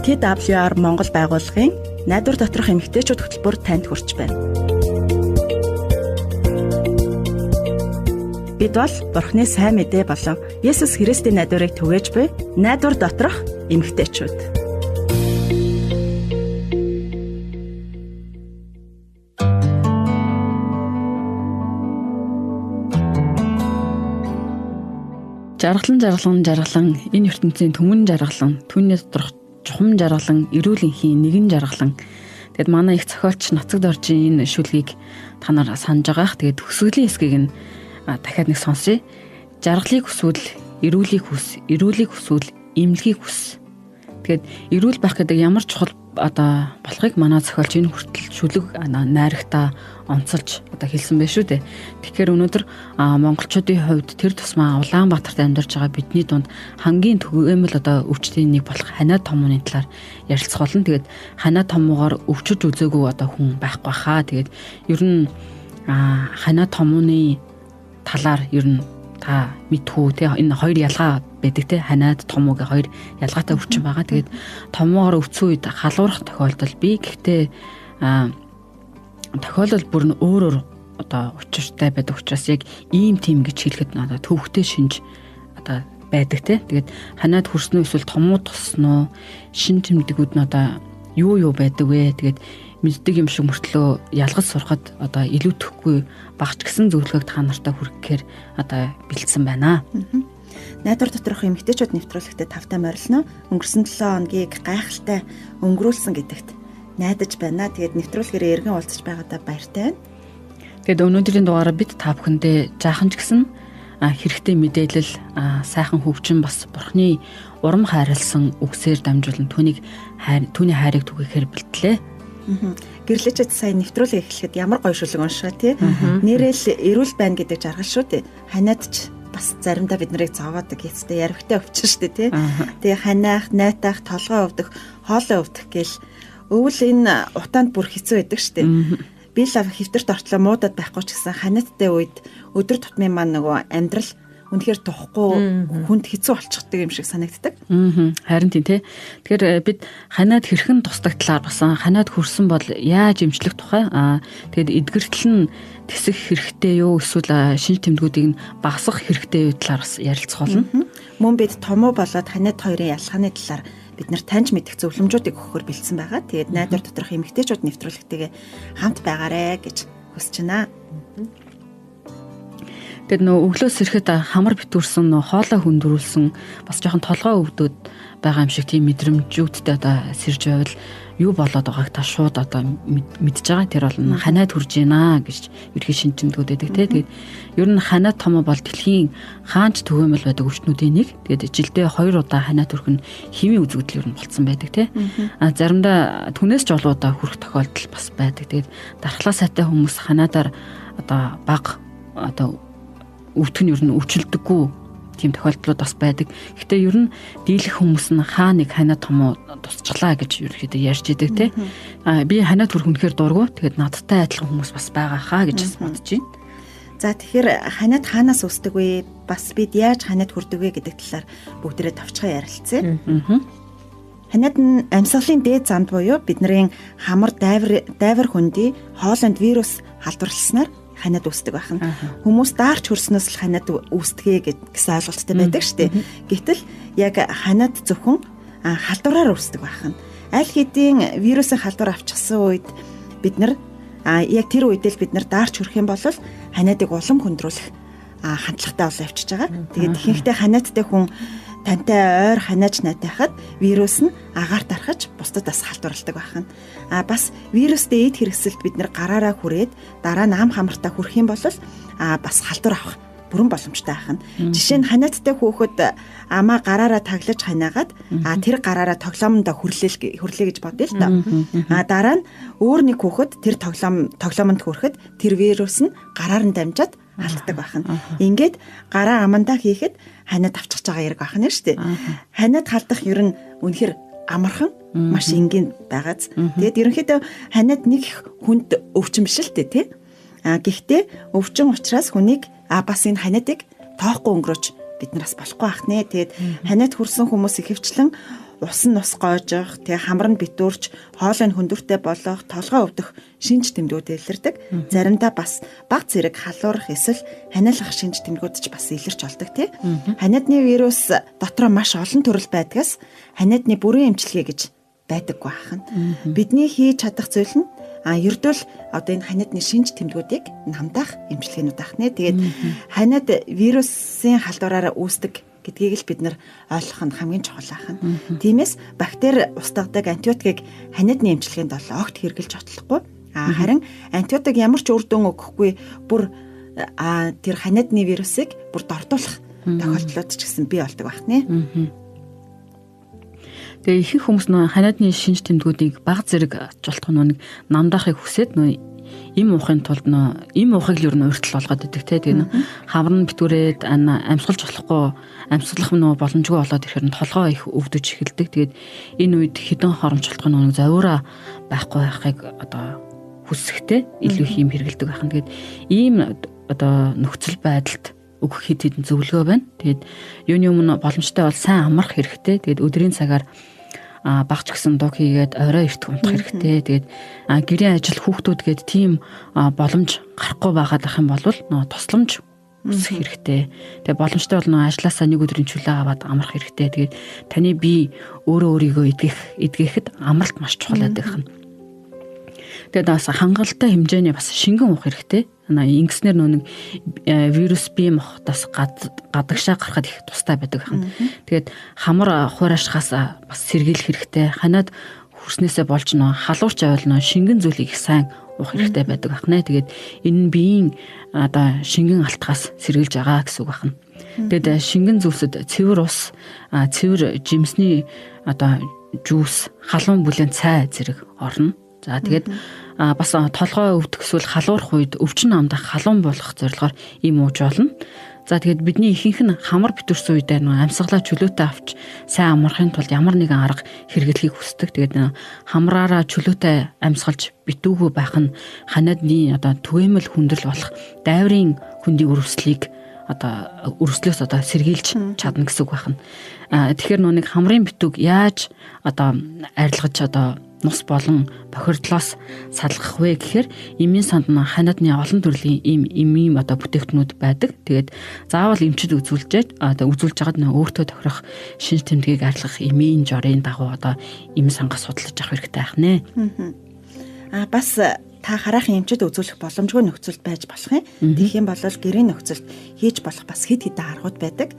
TWR Монгол байгууллагын найдвар доторх эмэгтэйчүүд хөтөлбөр танд хүрч байна. Бид бол Бурхны сайн мэдээ болон Есүс Христийн найдварыг түгээж буй найдвар доторх эмэгтэйчүүд. Жаргалан энэ ертөнцийн түмэн жаргалан түүний доторх чухам жаргалан эрүүлэнхийн нэгэн жаргалан. Тэгэд манай их зохиолч Нацаг Доржийн энэ шүлгийг та нар санаж байгаах. Тэгээд төсвөлийн хэсгийг нь дахиад нэг сонсъё. Жаргалыг хүсвэл эрүүлийг хүс, эрүүлийг хүсвэл эмнэлгийг хүс. Тэгээд эрүүл байх гэдэг ямар чухал болохыг манай зохиолч энэ хүртэл шүлэг найрагтаа онцолж хэлсэн байх шүү дээ. Тэгэхээр өнөөдөр монголчуудын хувьд тэр тусмаа Улаанбаатарт амьдарч байгаа бидний дунд хамгийн түгээмэл өвчтөний нэг болох ханиад томооны талаар ярилцах болно. Тэгээд ханиад томоогоор өвчөж үзээгүй хүн байхгүй хаа. Тэгээд ер нь ханиад томооны талаар ер нь та мэдхүү те энэ хоёр ялгаа байдаг те ханиад томоогийн хоёр ялгаатай өвчин байгаа. Тэгээд томоогоор өвцсөн үед халуурах тохиолдол бий. Гэхдээ тохиолдол бүр нь өөр учиртай байдаг учраас яг ийм тийм гэж хэлэхэд төвхтэй шинж байдаг те. Тэгээд ханиад хүрснөө эсвэл томоо тусноо шин тэмдгүүд нь юу байдаг вэ? Тэгээд мэддэг юм шиг мөртлөө ялгаж сурахад илүү төхгүй багч гэсэн зөвлөгөөг та нартаа хүргэхээр бэлдсэн байна. Найдвар доторх эмэгтэйчүүд нэвтрүүлэгтээ тавтай морилно. Өнгөрсөн 7 хоногийг гайхалтай өнгөрүүлсэн гэдэгт найдаж байна. Тэгээд нэвтрүүлгээр эргэн уулзаж байгаадаа баяртай байна. Тэгээд өнөөдрийн дугаараа бид та бүхэндээ жаахан ч гэсэн хэрэгтэй мэдээлэл, сайхан хөгжин бас Бурхны урам хайрлсан үгсээр дамжуулан түүний хайрыг түгээхээр бэлтлээ. Гэрлээчэд сая нэвтрүүлэг эхлэхэд ямар гоё шүлэг уншаа тий. Нэрэл эрүүл байна гэдэг жаргал шүү дээ. Ханиадч бас заримдаа бид нарыг зовоодаг хэвчтэй ярвхтай өвчин шүү дээ тий. Тэгээ ханиах, найтах, толгой өвдөх, хоолой өвдөх гэл өвөл энэ утаанд бүр хэцүү байдаг шүү дээ. Би л хэвтэрт ортлоо муудад байхгүй ч гэсэн ханиадтай үед өдөр тутмын маань нөгөө амьдрал үнэхээр тухгүй хүнд хэцүү болчихдаг юм шиг санагддаг. Харин тийм тий. Тэгэхээр бид ханиад хэрхэн тусдаг талаар басан ханиад хүрсэн бол яаж эмчлэх тухай тэгээд эдгэртэл нь тэсэх хэрэгтэй юу эсвэл шинж тэмдгүүдийг нь багасгах хэрэгтэй юу талаар бас ярилцах болно. Мөн бид томоо болоод ханиад хоёрын ялгааны талаар бид нар таньж мэдэх зөвлөмжүүдийг өгөхөөр бэлдсэн байгаа. Тэгээд найдвар доторх эмэгтэйчүүд нэвтрүүлэгтэйгээ хамт байгаарэ гэж хүсэж байна. Тэгээд өглөөс ирэхэд хамар битүүрсэн хоолой хүндрүүлсэн бас жоохон толгой өвдөд байгаа юм шиг тийм мэдрэмжүүдтэй сэрж байвал юу болоод байгааг та шууд мэдж байгаа. Тэр бол ханиад хүрж байна гэж ерхий шинжтэмдгүүд байдаг те. Тэгээд ер нь ханиад томоо бол дэлхийн хаанч төвөөмөл байдаг өвчтнүүдийн нэг. Тэгээд жилдээ 2 удаа ханиад хүрэх нь химийн үзэгдэл ер нь болцсон байдаг те. Заримдаа түнээс ч олоодаа хүрэх тохиолдол бас байдаг. Тэгээд дархлаа сайтай хүмүүс ханиадаар баг өвтг нь ер нь өвчлөлдөггүй тийм тохиолдлууд бас байдаг. Гэхдээ ер нь дийлэх хүмүүс нь хаа нэг ханиад томоо тусчлаа гэж ерөөхдөө ярьж идэг те. Би ханиад хүрэх үнэхээр дургу. Тэгээд надтай адилхан хүмүүс бас байгаа хаа гэж бодож байна. За тэгэхээр ханиад хаанаас үүсдэг вэ? Бас бид яаж ханиад хүрдэг вэ гэдэг талаар бүгдээрээ товчхон ярилцъя. Ханиад нь амьсгалын дээд замд буюу бидний хамар дайвар хөндий хоолойнд вирус халдварласнаар ханиад үүсдэг байх нь. Хүмүүс даарч хөрснөөс л ханиад үүсдэгэ гэсэн ойлголттой байдаг шүү дээ. Гэтэл яг ханиад зөвхөн халдвараар үүсдэг байх нь. Аль хэдийн вирусын халдвар авчихсан үед бид нар яг тэр үед л бид нар даарч хөрөх юм бол ханиадыг улам хөндрүүлэх хандлагатай бол авчиж байгаа. Тэгээд ихэнхдээ ханиадтай хүн тантай ойр ханиаж найтайхад вирус нь агаар тархаж бусдад бас халдварладаг байх нь. Бас вирустэй эд хэрэгсэлд бид нар гараараа хүрээд дараа нь ам хамартаа хүрэх юм бол бас халдвар авах бүрэн боломжтой байх нь. Жишээ нь ханиадтай хүүхэд амаа гараараа таглаж ханаагаад тэр гараараа тоглоомондоо хүрлээ гэж бодъё л та. Дараа нь өөр нэг хүүхэд тэр тоглоомонд хүрэхэд тэр вирус нь гараар нь дамжаад алддаг байх нь. Ингээд гараа амандаа хийхэд ханиад авчихж байгаа хэрэг байх нь шүү дээ. Ханиад халдах ер нь үнэхээр амархан маш энгийн байгааз. Тэгээд ерөнхийдөө ханиад нэг их хүнд өвчин биш л дээ тий. Гэхдээ өвчин учраас хүнийг бас энэ ханиадыг тоохгүй өнгөрөөж бид нараас болохгүй байх нэ. Тэгээд ханиад хүрсэн хүмүүс ихэвчлэн ус нь ус гоожих, тэгээ хамар нь битүүрч, хоолой нь хөндөртэй болох, толгой өвдөх шинж тэмдгүүд илэрдэг. Заримдаа бас баг зэрэг халуурах эсвэл ханиалгах шинж тэмдгүүд ч бас илэрч болдог тий. Ханиадны вирус дотроо маш олон төрөл байдгаас ханиадны бүрэн эмчилгээ гэж байдаггүй ахна. Бидний хийж чадах зүйл нь ердөө одоо энэ ханиадны шинж тэмдгүүдийг намдаах эмчилгээнүүд ахна. Тэгээд ханиад вирусын халдвараараа үүсдэг гэдгийг л бид нар ойлгох нь хамгийн чухал ахна. Тиймээс бактери устгадаг антибиотикийг ханиадны эмчилгээнд бол огт хэрэглэж отлохгүй. Харин антибиотик ямар ч үр дүн өгөхгүй бүр тэр ханиадны вирусыг бүр дордуулах тохиолдлууд ч гэсэн бий болдог байна. Тэгээ ихэнх хүмүүс нөө ханиадны шинж тэмдгүүдийг баг зэрэг жолтох нэг намдаахыг хүсээд нөө им уухын тулд нөө им уухыг л ер нь урьдчил болгоод идэг те. Тэгээ хавар нь битүүрээд амьсгалж болохгүй амьсгалах нөө боломжгүй болоод ирэхээр толгой их өвдөж эхэлдэг. Тэгээд энэ үед хідэн хоромжлох нэг завиураа байхгүй байхыг одоо хүсэхтэй илүү их юм хэрэгэлдэг байна. Тэгээд ийм одоо нөхцөл байдалд өгөх хэд хэдэн зөвлөгөө байна. Тэгээд юуны өмнө боломжтой бол сайн амрах хэрэгтэй. Тэгээд өдрийн цагаар багч гисэн дуг хийгээд орой эрт унтах хэрэгтэй. Тэгээд гэрийн ажил хүүхдүүд гээд тийм боломж гарахгүй байгаад ах юм бол тусламж үсэх хэрэгтэй. Тэгээд боломжтой бол ажлаасаа нэг өдрийн чөлөө аваад амрах хэрэгтэй. Тэгээд таны бие өөрийгөө эдгэхэд амралт маш чухал байдаг юм. Тэгээд бас хангалттай хэмжээний бас шингэн уух хэрэгтэй. Ингэснээр нэг вирус бие махбодоос гадагшаа гарахад их тустай байдаг байна. Тэгээд хамар хуурашхаас бас сэргийлэх хэрэгтэй. Ханиад хүрснээсээ болж халуурч авал шингэн зүйлийг их сайн уух хэрэгтэй байдаг байна. Тэгээд энэ нь биеийн одоо шингэн алтгаас сэргийлж байгаа гэсэн үг байна. Тэгээд шингэн зүйлсэд цэвэр ус, цэвэр жимсний одоо жуус, халуун бүлээн цай зэрэг орно. За тэгээд бас толгой өвдөх эсвэл халуурах үед өвчин амдах халуун болох зорилгоор ийм ууж болно. За тэгээд бидний ихэнх нь хамар битүүрсэн үедээ амьсгалаа чөлөөтэй авч сайн амрахын тулд ямар нэгэн арга хэрэглэхийг хүсдэг. Тэгээд хамраараа чөлөөтэй амьсгалж битүүгүй байх нь ханиадны одоо түгээмэл хүндрэл болох дайврын хөндийг өрсөлдөөс одоо сэргийлж чадна гэсэн үг байна. Тэгэхээр нэг хамрын битүүг яаж одоо арилгаж одоо нус болон бохирдлоос салгах вэ гэхээр эмийн санд ханиадны олон төрлийн ийм одоо бүтээгтнүүд байдаг. Тэгээд заавал эмчид үзүүлж байгаад өөртөө тохирох шинж тэмдгийг арилгах эмийн жорын дагуу одоо эм сангаас судалж авах хэрэгтэй байна. Бас та хараахан эмчид үзүүлэх боломжгүй нөхцөлд байж болох юм. Тэгэх юм бол гэрийн нөхцөлд хийж болох бас хэд хэдэн аргууд байдаг.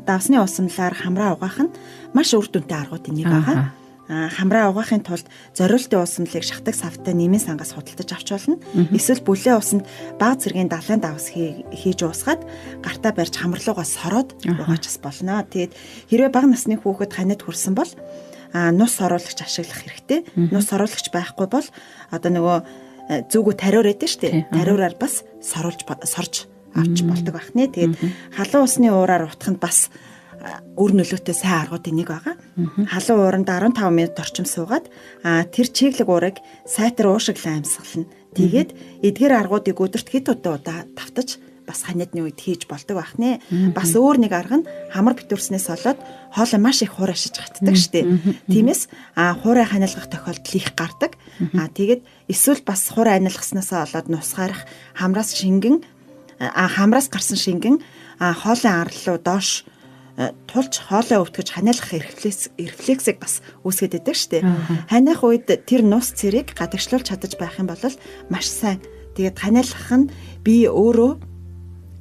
Давсны усамлаар хамраа угаах нь маш үр дүнтэй аргуудын нэг байгаа. Хамраа угаахын тулд зориултын усамлыг шахдаг савтай нэмийн сангаас худалдаж авч болно. Эсвэл бүлээн усанд баг зэргийн далайн давс хийж уусгаад гартаа барьж хамрлуугаас сороод угаачихс болно. Тэгээд хэрвээ бага насны хүүхэд ханиад хүрсэн бол нус соруулагч ашиглах хэрэгтэй. Нус соруулагч байхгүй бол одоо нөгөө зүгүү тариур байдаг шүү дээ. Тариураар бас сорж авч болдог байна. Тэгээд халуун усны уураар утханд бас үр нөлөөтэй сайн аргуудын нэг байгаа. Халуун ууранд 15 минут орчим суугаад тэр чиглэг уурыг сайтар уушиглан амьсгална. Тэгээд эдгээр аргуудыг өдөрт хэд удаа давтаж бас ханиадны үед хийж болдог байна. Бас өөр нэг арга нь хамар битүүрснээс болоод хоолой маш их хуурайшиж гатдаг штеп. Тиймээс хуурай ханиалгах тохиолдол их гардаг. Тэгээд эсвэл бас хуурай ханиалгаснаас болоод нус гарах, хамраас гарсан шингэн хоолын арлуу доош тулж хоолой өвтгөж ханиалгах рефлексийг бас үүсгэж идэг штеп. Ханиах үед тэр нус цэрийг гадагшлуулж чадаж байх юм бол маш сайн. Тэгээд ханиалгах нь би өөрөө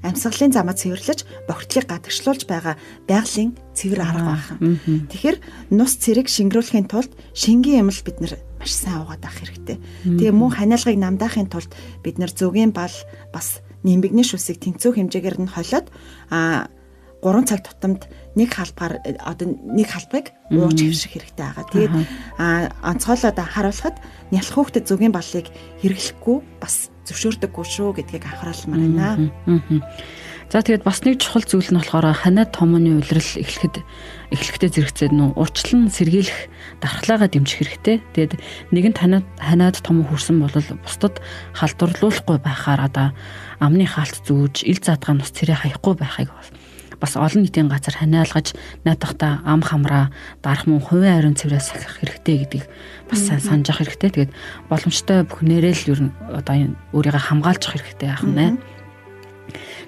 амьсгалын замаа цэвэрлэж бохирдлыг гадагшлуулж байгаа байгалийн цэвэр арга байна. Тэгэхээр нус цэрэг шингэрүүлэхийн тулд шингийн юм л бид нар маш сайн угаад авах хэрэгтэй. Тэгээ мөн ханиалгыг намдаахын тулд бид нар зүгийн бал бас нэмбэгний шүсийг тэнцүү хэмжээгээр нь холиод 3 цаг тутамд нэг халбыг ууж хэвших хэрэгтэй байгаа. Тэгээд онцгойлоод харуулхад нялх хүүхдэд зүгийн баллыг хэрэглэхгүй бас зөвшөөрдөггүй шүү гэдгийг анхааруулмаар байна. За тэгээд бас нэг чухал зүйл нь болохоор ханиад томооны улирал эхлэхдээ зэрэгцээд урьдчилан сэргийлэх дархлаагаа дэмжих хэрэгтэй. Тэгээд нэгэнт ханиад том хүрсэн бол бусдад халдварлуулахгүй байхаар одоо амны хаалт зүүж ил заадгаа нус цэрээ хаяхгүй байхыг бас олон нийтийн газар ханиалгаж найдахта ам хамраа дарах мөн хувийн ариун цэврээ сахих хэрэгтэй гэдгийг бас сайн санаж ах хэрэгтэй. Тэгээд боломжтой бүхнээрээ л ер нь одоо өөрийгөө хамгаалж ах хэрэгтэй яах нь.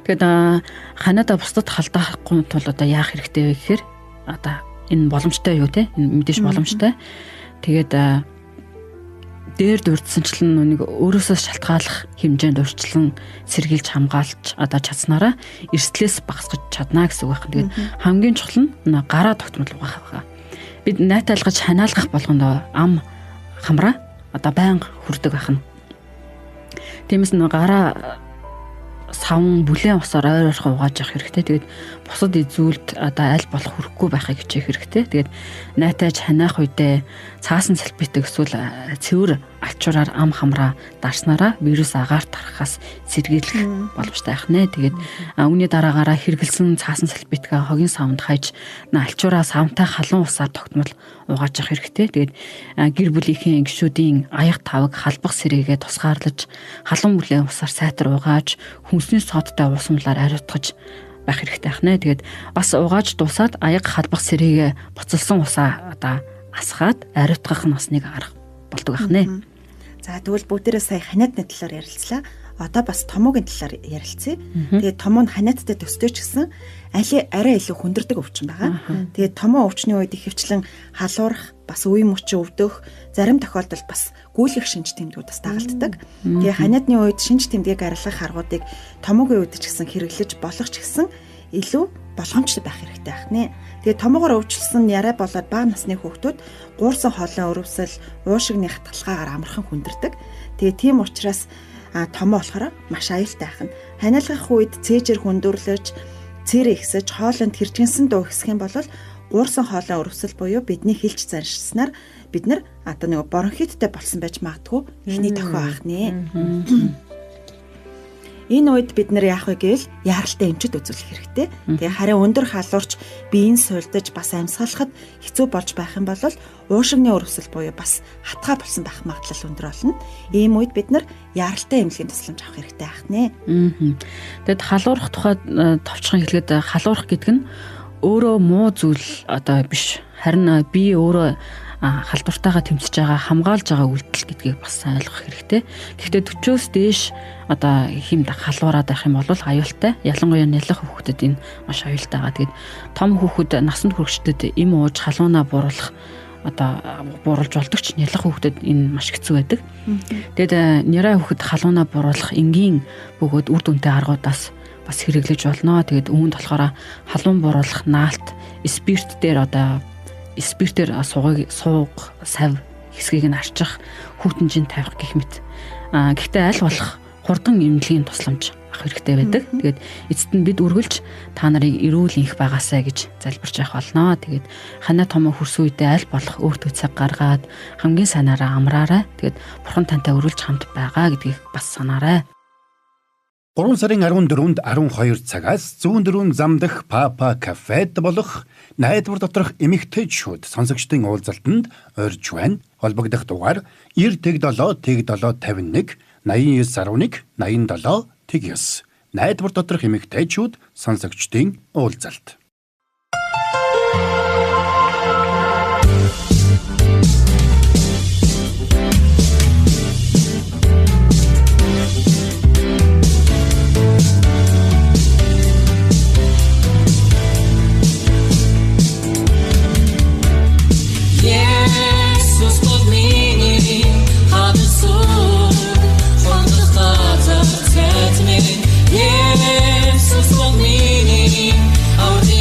Тэгээд ханиадаа бусдад халдаахгүй тул одоо яах хэрэгтэй вэ гэхээр одоо энэ боломжтой юу те энэ мэдээж боломжтой. Тэгээд дээр дурдсанчлан нүг өөрөөсөө шалтгааллах хэмжээнд урьдчилан сэргийлж хамгаалж одоо чадсанараа эрсдлээс багасгаж чадна гэсэн үг байна. Тэгээд хамгийн чухал нь гараа тогтмол угаах байгаа. Бид найтайлгаж ханиалгах болгонд ам хамраа одоо байнга хүрдэг байна. Тиймээс гараа савн бүлээн усаар ойр ойрхон угааж явах хэрэгтэй. Тэгээд бусад эзүүлд одоо аль болох хүрэхгүй байхыг хичээх хэрэгтэй. Тэгээд найтаж ханиах үедээ цаасан салбитыг эсвэл цэвэр алчуураар ам хамраа дарснараа вирус агаар тарахаас сэргийлэх боломжтой байх нэ. Тэгээд үүний дараагаараа хэрэгэлсэн цаасан салбитгаа хогийн савнд хайж алчуураа савнтай халуун усаар тогтмол угааж явах хэрэгтэй. Тэгээд гэр бүлийнхээ гишүүдийн аяг тавг халбах сэрээгээ тусгаарлаж халуун бүлээн усаар сайтар угааж хүнсний содтой усамлаар ариутгаж байх хэрэгтэй байх нэ. Тэгээд бас угааж дуусаад аяг халбах сэрээгээ буцалсан усаа одоо асгаад ариутгах нь бас нэг арга болдог байх нэ. За тэгвэл бүгдээрээ сая ханиадны талаар ярилцлаа. Одоо бас томоогийн талаар ярилцъя. Тэгээд томоо нь ханиадтай төстэй ч гэсэн арай илүү хүндэрдэг өвчин байгаа. Тэгээд томоо өвчний үед ихэвчлэн халуурах, бас үе мөчөө өвдөх, зарим тохиолдолд бас гүйлгэх шинж тэмдгүүд бас дагалддаг. Тэгээд ханиадны үед шинж тэмдгийг арилгах аргуудыг томоогийн үед ч гэсэн хэрэглэж болох ч гэсэн илүү болгоомжтой байх хэрэгтэй байх нэ. Тэгээд томоогоор өвчлсөн яриа болоод бага насны хүүхдүүд гуурсан хоолой өрөвсөл, уушигных талхаагаар амархан хүндэрдэг. Тэгээд тийм учраас томоо болохоор маш аюултай байх нь. Ханиалгах үед цээжээр хүндүрлэж, цэрэ ихсэж, хоолойнд хэрчгэнсэн дуу ихсэх юм бол гуурсан хоолой өрөвсөл буюу бидний хэлж заншснаар бид нар одоо нэг бронхиттэй болсон байж магадгүй ихний тохио байх нэ. Энэ үед бид нар яах вэ гэвэл яаралтай эмчит үзүүлэх хэрэгтэй. Тэгээ харин өндөр халуурч биеийн суулдаж бас амьсгалахад хэцүү болж байх юм бол уушигны өрөвсөл буюу бас хатгаа болсон байх магадлал өндөр болно. Ийм үед бид нар яаралтай эмнэлгийн тусламж авах хэрэгтэй байх нэ. Тэгэд халуурах тухайд товчхон хэлгээд халуурах гэдэг нь өөрөө муу зүйл одоо биш. Харин би өөрөө халдвартайгаа тэмцэж байгаа хамгаалж байгаа үйлдэл гэдгийг бас ойлгох хэрэгтэй. Гэхдээ 40-оос дээш одоо хэмд халуураад байх юм бол аюултай. Ялангуяа нялх хүүхдэд энэ маш аюултай байгаа. Тэгээд том хүүхэд насанд хүрэгчдэд эм ууж халуунаа бууруулах одоо бууруулж болдог ч нялх хүүхдэд энэ маш хэцүү байдаг. Тэгээд няраа хүүхэд халуунаа бууруулах энгийн бөгөөд үр дүнтэй аргуудаас бас хэрэглэж болно. Тэгээд үүнд болохоор халуун бууруулах наалт спирт дээр одоо спиртээр сууг, сав хэсгийг нь арчих, хүүтэнжин тавих гэх мэт. Гэхдээ аль болох хурдан эмнэлгийн тусламж авах хэрэгтэй байдаг. Тэгээд эцэст нь бид үргэлж та нарыг эрүүл инх байгаасаа гэж залбирч явах болно. Тэгээд ханаа томоо хөрсөн үедээ аль болох өөртөө цаг гаргаад хамгийн санаараа амраарай. Тэгээд бурхан тантай өрүүлж хамт байгаа гэдгийг бас санаарай. 3 сарын 14-нд 12 цагаас зүүн дөрвөн зам дах Папа кафед болох найдвар доторх эмэгтэйчүүд сонсогчдын уулзалтанд орж байна. Холбогдох дугаар 907751 8911 87 найдвар доторх эмэгтэйчүүд сонсогчдын уулзалт. Jesus, for me, our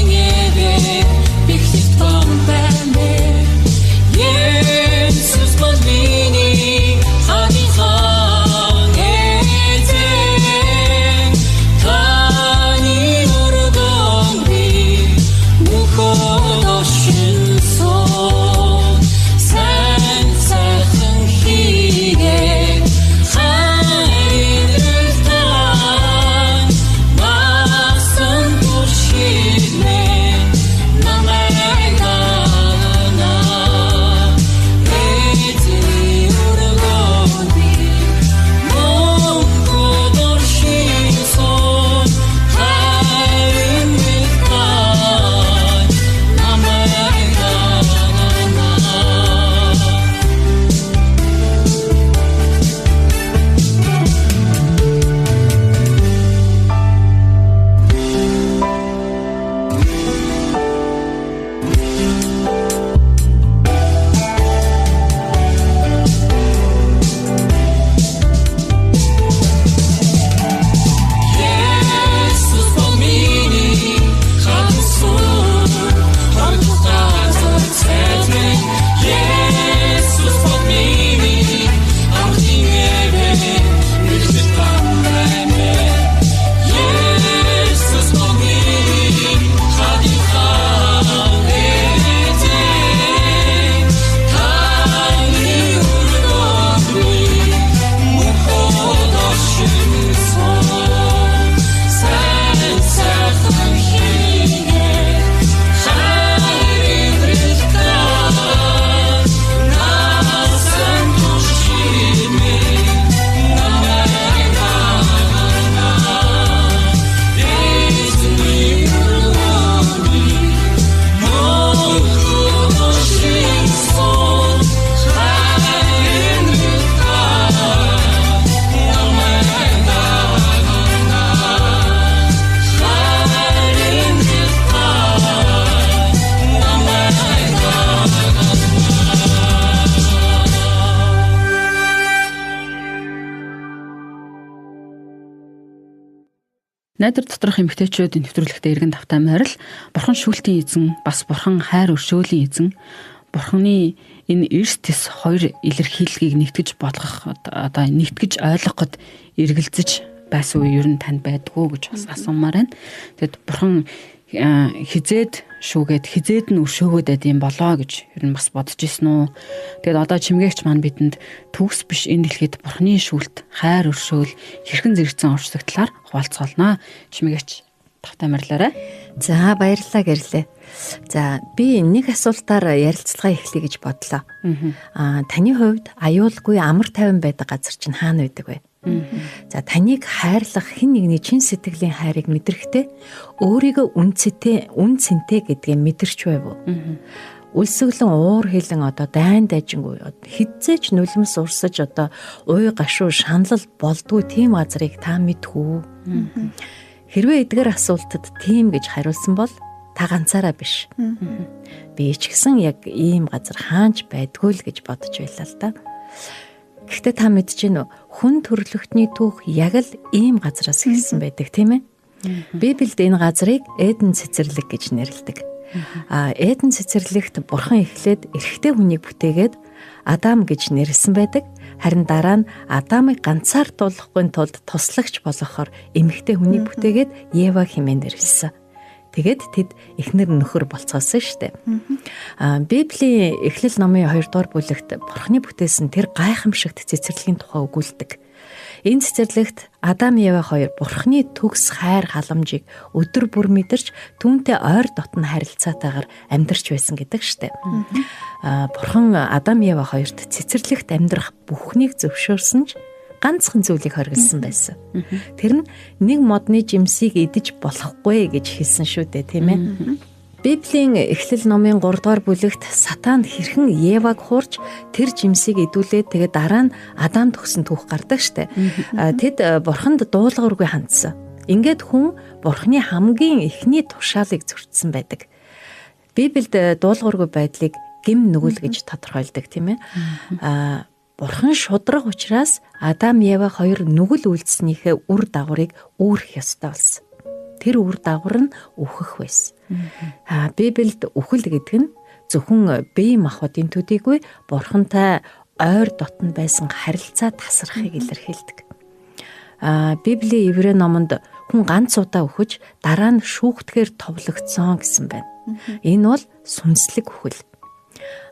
Найдар доторх эмэгтэйчүүдийн нэвтрүүлэгтээ эргэн тавтай морил бурхан шүүлтийн эзэн, бас бурхан хайр өршөөлийн эзэн, бурханы энэ эрс тис хоёр илэрхийлгийг нэгтгэж болгох одоо нэгтгэж ойлгоход эргэлзэж байсан үе ер нь танд байдгүй гэж бас асуумаар байна. Тэгэд бурхан хизээд шүүгээд хизээд нь өршөөгөөд байд юм болоо гэж ер нь бас бодож ирсэн үү. Тэгэд одоо чимгээгч маань бидэнд төгс биш энэ дэлхийд бурханы шүүлт, хайр өршөөл хэрхэн зэрэгцэн оршдог талаар хуваалцгаалнаа. Чимгээгч тавтай морилоорой. За баярлалаа гэрлээ. За би нэг асуултаар ярилцлага эхлэе гэж бодлоо. Таны хувьд аюулгүй амар тайван байдаг газар чинь хаана байдаг вэ? За таныг хайрлах хэн нэгний чин сэтгэлийн хайрыг мэдрэхдээ өөрийгөө үн цэнтэй гэдгийг мэдэрч байв уу? Үлсгэлэн уур хилэн одоо дайн дайжингүй хидцээч нулимс урсаж одоо уй гашуу шаналл болдгүй тийм газрыг та мэдхүү. Хэрвээ эдгээр асуултад тийм гэж хариулсан бол та ганцаараа биш. Би ч гэсэн яг ийм газар хаанч байдгүй л гэж бодож байлаа л да. Гэхдээ та мэдж гэнэ үү? Хүн төрлөختний түүх яг л ийм газраас эхэлсэн байдаг тийм ээ. Библиэд энэ газрыг Эден цэцэрлэг гэж нэрлэдэг. Эден цэцэрлэгт бурхан эхлээд эрэгтэй хүнийг бүтээгээд Адам гэж нэрлсэн байдаг. Харин дараа нь Адамыг ганцаар тулахгүй тулд туслагч болгохоор эмэгтэй хүнийг бүтээгээд Ева хэмээн нэрлсэн. Тэгээд тэд эхнэр нөхөр болцоосон шүү дээ. Библийн Эхлэл номын 2 дугаар бүлэгт бурханы бүтээсэн тэр гайхамшигт цэцэрлэгийн тухай өгүүлдэг. Энэ цэцэрлэгт Адам Ева хоёр бурханы төгс хайр халамжийг өдөр бүр мэдэрч түүнтэй ойр дотн харилцаатайгаар амьдарч байсан гэдэг штеп. Бурхан Адам Ева хоёрт цэцэрлэгт амьдрах бүхнийг зөвшөөрсөн ч ганцхан зүйлийг хориглосон байсан. Тэр нь нэг модны жимсийг идэж болохгүй гэж хэлсэн шүү дээ, тийм ээ. Библийн Эхлэл номын 3 дугаар бүлэгт сатан хэрхэн Еваг хуурч тэр жимсийг идүүлээд тэгээд дараа нь Адам төгсөн түүх гардаг штэ. Тэд бурханд дуулуургүй хандсан. Ингээд хүн бурханы хамгийн эхний тушаалыг зөрчсөн байдаг. Библиэд дуулуургүй байдлыг гим нүгэл гэж тодорхойлдог, тийм ээ. Бурхан шудраг учраас Адам Ева хоёр нүгэл үйлдснийхээ үр дагаврыг үүрэх ёстой болсон. Тэр үр дагавар нь үхэх байсан. Библиэд үхэл гэдэг нь зөвхөн бие махбодын төдийгүй бурхантай ойр дотн байсан харилцаа тасрахыг илэрхийлдэг. Библийн Еврей номонд хүн ганц удаа үхэж дараа нь шүүхтгэхээр товлогдсон гэсэн байна. Энэ бол сүнслэг үхэл.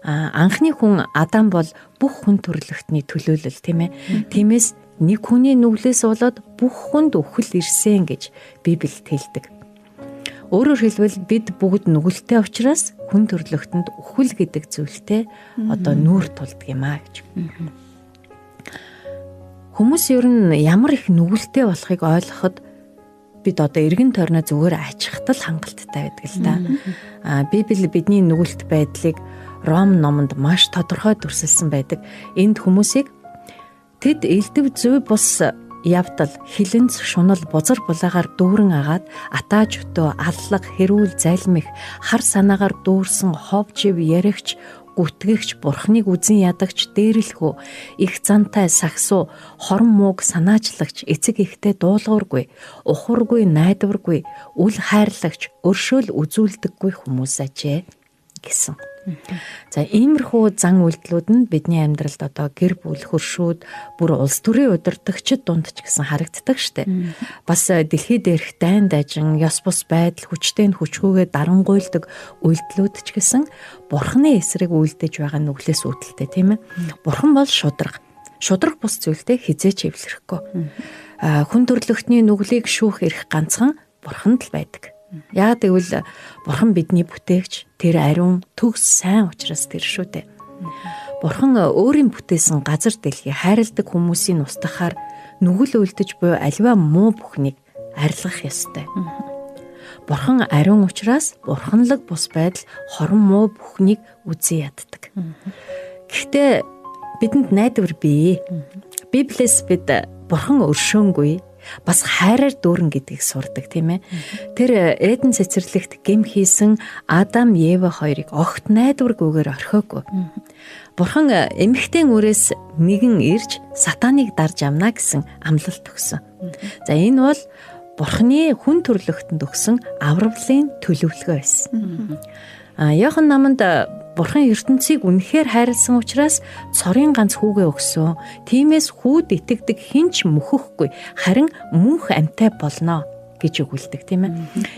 Анхны хүн Адам бол бүх хүн төрлөختний төлөөлөл, тийм ээ. Тиймээс нэг хүний нүглээс болоод бүх хүнд үхэл ирсэн гэж Библиэд хэлдэг. Өөрөөр хэлбэл бид бүгд нүгэлтэй учраас хүн төрлөختөнд үхэл гэдэг зүйлтэй одоо нүүр тулдаг юм аа гэж. Хүмүүс ер нь ямар их нүгэлтэй болохыг ойлгоход бид одоо эргэн тойрноо зүгээр ачхтал хангалттай байдаг л да. Библи бидний нүгэлт байдлыг Ром номонд маш тодорхой дүрсэлсэн байдаг. Энд хүмүүсийг тэд элдв зүй бус явдал, хилэнц шунал бузар булаагаар дүүрэн агаад атааж өтөө аллаг, хэрүүл залмих, хар санаагаар дүүрсэн ховжив яригч, гүтгэгч, бурхныг үзэн ядагч, дээрлэхүү, их зантай сагсуу, хорон мууг санаачлагч, эцэг ихтэй дуулуургүй, ухуургүй, найдваргүй, үл хайрлагч, өршөөл үзүүлдэггүй хүмүүс ажээ гэсэн. За иймэрхүү зан үйлдэлүүд нь бидний амьдралд одоо гэр бүл, хөршүүд, бүр улс төрийн удирдагчид дунд ч гэсэн харагддаг штеп. Бас дэлхийд дээрх дайн дайжин, ёс бус байдал, хүчтэй нь хүчгүйгээ дарангуйлдаг үйлдэлүүд ч гэсэн бурхны эсрэг үйлдэж байгаа нүглээс үүдэлтэй, тийм ээ. Бурхан бол шудраг. Шудраг бус зүйлтэй хизээч эвлэрэхгүй. Хүн төрлөختний нүглийг шүүх эрх ганцхан бурханд л байдаг. Яг тэгвэл бурхан бидний бүтээгч, тэр ариун төгс сайн учраас тэр шүү дээ. Бурхан өөрийн бүтээсэн газар дэлхий хайрладаг хүмүүсийн устгахаар нүгэл үлдэж буй аливаа муу бүхнийг арилгах ёстой. Бурхан ариун учраас бурханлаг бус байдал хорон муу бүхнийг үзэн яддаг. Гэхдээ бидэнд найдвар бий. Библиэс бид бурхан өршөөнгүй, бас хайраар дүүрэн гэдгийг сурдаг, тийм ээ. Тэр Эден цэцэрлэгт гэм хийсэн Адам Ева хоёрыг огт найдваргүйгээр орхиогүй. Бурхан эмэгтэй үрээс нэгэн ирж сатаныг дарж амна гэсэн амлалт өгсөн. За энэ бол Бурхны хүн төрлөختөнд өгсөн авралын төлөвлөгөө байсан. Иохан номонд Бурхан ертөнцийг үнэхээр хайрлсан учраас цорын ганц хүүгээ өгсөн. Тиймээс хүүд итгэдэг хинч мөхөхгүй, харин мөнх амьтай болно гэж өгүүлдэг, тийм ээ.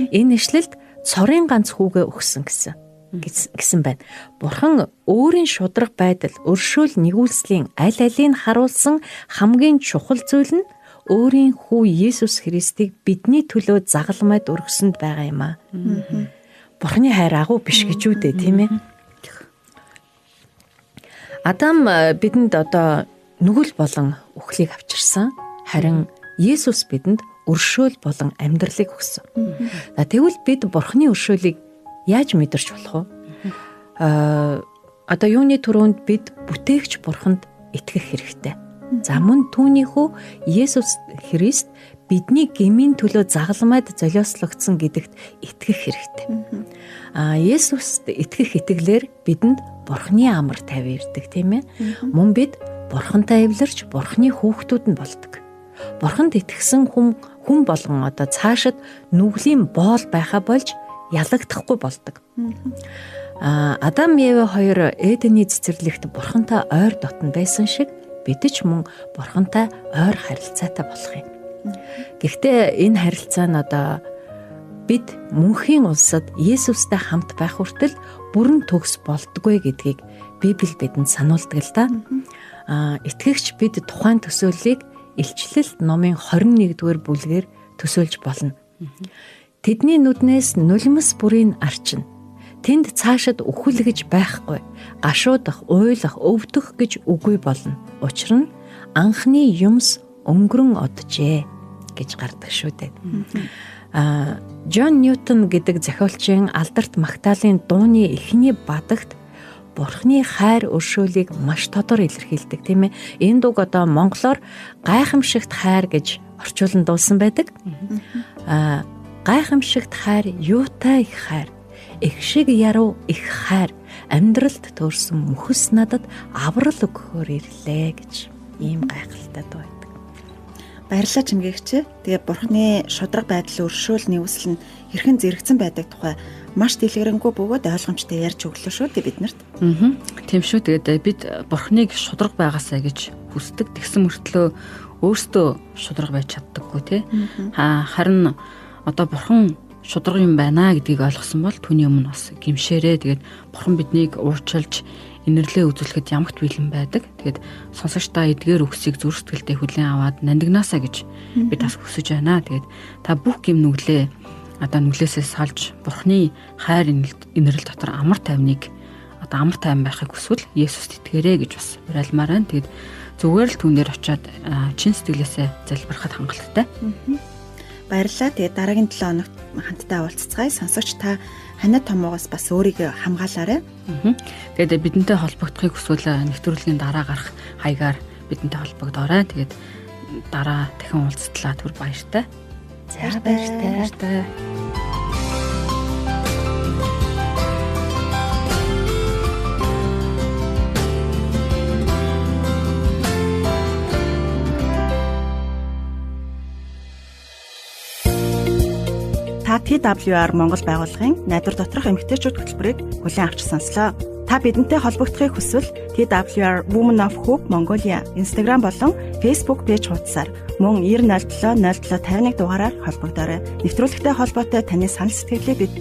Энэ ишлэлд цорын ганц хүүгээ өгсөн гэсэн байна. Бурхан өөрийн шударга байдал, өршөөл нэгүүлслийн аль алийг харуулсан хамгийн чухал зүйл нь өөрийн хүү Есүс Христийг бидний төлөө загалмайд өргөсөнд байгаа юм аа. Бурханы хайр агуу биш гэж үү дээ, тийм ээ. Адам бидэнд одоо нүгэл болон үхлийг авчирсан. Харин Есүс бидэнд өршөөл болон амьдралыг өгсөн. Тэгвэл бид Бурханы өршөөлийг яаж мэдэрч болох вэ? Одоо юуны түрүүнд бид бүтээгч Бурханд итгэх хэрэгтэй. За мөн түүнийхүү Есүс Христ бидний гмийн төлөө загалмайд золиослогдсон гэдэгт итгэх хэрэгтэй. Есүст итгэх итгэлээр бидэнд Бурханы амар тайван ирдэг, тийм ээ. Мөн бид Бурхантай эвлэрч Бурханы хүүхдүүд нь болдог. Бурханд итгэсэн хүн болгон одоо цаашид нүглийн боол байхаа болж ялагдахгүй болдог. Адам Еве хоёр Эдений цэцэрлэгт Бурхантай ойр дотн байсан шиг бид ч мөн Бурхантай ойр харилцаатай болох юм. Гэхдээ энэ харилцаа нь одоо бид мөнхийн улсад Есүстэй хамт байх хүртэл бүрэн төгс болдгоо гэдгийг Библи бидэнд сануулдаг л да. Итгэгч бид тухайн төсөөллийг Илчлэлт номын 21-р бүлгээр төсөөлж болно. Тэдний нүднээс нулимс бүрийн арчина. Тэнд цаашид үхэл гэж байхгүй, гашуудах, уйлах, өвдөх гэж үгүй болно. Учир нь анхны юмс өнгөрөн оджээ гэж гардаг шүү дээ. Джон Ньютон гэдэг зохиолчийн Алдарт Магдалины дууны эхний бадагт Бурхны хайр өршөөлийг маш тодор илэрхийлдэг, тийм ээ. Энэ дууг одоо монголоор гайхамшигт хайр гэж орчуулан дуулсан байдаг. Гайхамшигт хайр, юутай их хайр, их шиг яруу их хайр, амьдралд төрсөн мөхөс надад аврал өгөхөөр ирлээ гэж ийм гайхалтай дуу байдаг. Баярлалаа Чимгээгч. Тэгээ Бурхны шударга байдлын өршөөл нэгүсэл нь хэрхэн зэрэгцэн байдаг тухай маш дэлгэрэнгүй бөгөөд ойлгомжтой ярьж өглөө шүү дээ биднэрт. Тийм шүү. Тэгээд бид Бурхныг шударга байгаасаа гэж хүсдэг. Тэгсэн мөртлөө өөрсдөө шударга байж чаддаггүй тий. Харин одоо Бурхан шударга юм байна гэдгийг ойлгосон бол түүний өмнө бас гимшээрээ тэгээд Бурхан биднийг уурчилж инэрлээ үзүүлэхэд ямагт бэлэн байдаг. Тэгээд сонсогчдаа эдгээр үгсийг зүрх сэтгэлдээ хүлээн аваад нандинасаа гэж би тас хүсэж байна. Тэгээд та бүх гим нүглээ одоо нүглээсээ салж Бурхны хайр инэрл дотор амар тайвныг одоо амар тайван байхыг хүсвэл Есүст итгээрэй гэж бас уриалмаар байна. Тэгээд зүгээр л түүнээр очиод чин сэтгэлээсээ залбирахад хангалттай. Баярлалаа. Тэгээд дараагийн 7 хоногт хамтдаа уулзцгаая. Сонсогч та ханаа томоогоос бас өөрийгөө хамгаалаарай. Тэгээд бидэнтэй холбогдохыг хүсвэл нэвтрүүлгийн дараа гарах хаягаар бидэнтэй холбогдоорой. Тэгээд дараа дахин уулзтлаа түр баяртай. За баяртай. Та TWR Монгол байгууллагын найдвар доторх эмэгтэйчүүд хөтөлбөрийг хүлээн авч сонслоо. Та бидэнтэй холбогдохыг хүсвэл TWR Women of Hope Mongolia Instagram болон Facebook пэйж хуудасаар мөн 907 0751 дугаараар холбогдоорой. Нэвтрүүлэгтэй холбоотой таны санал сэтгэлийг бид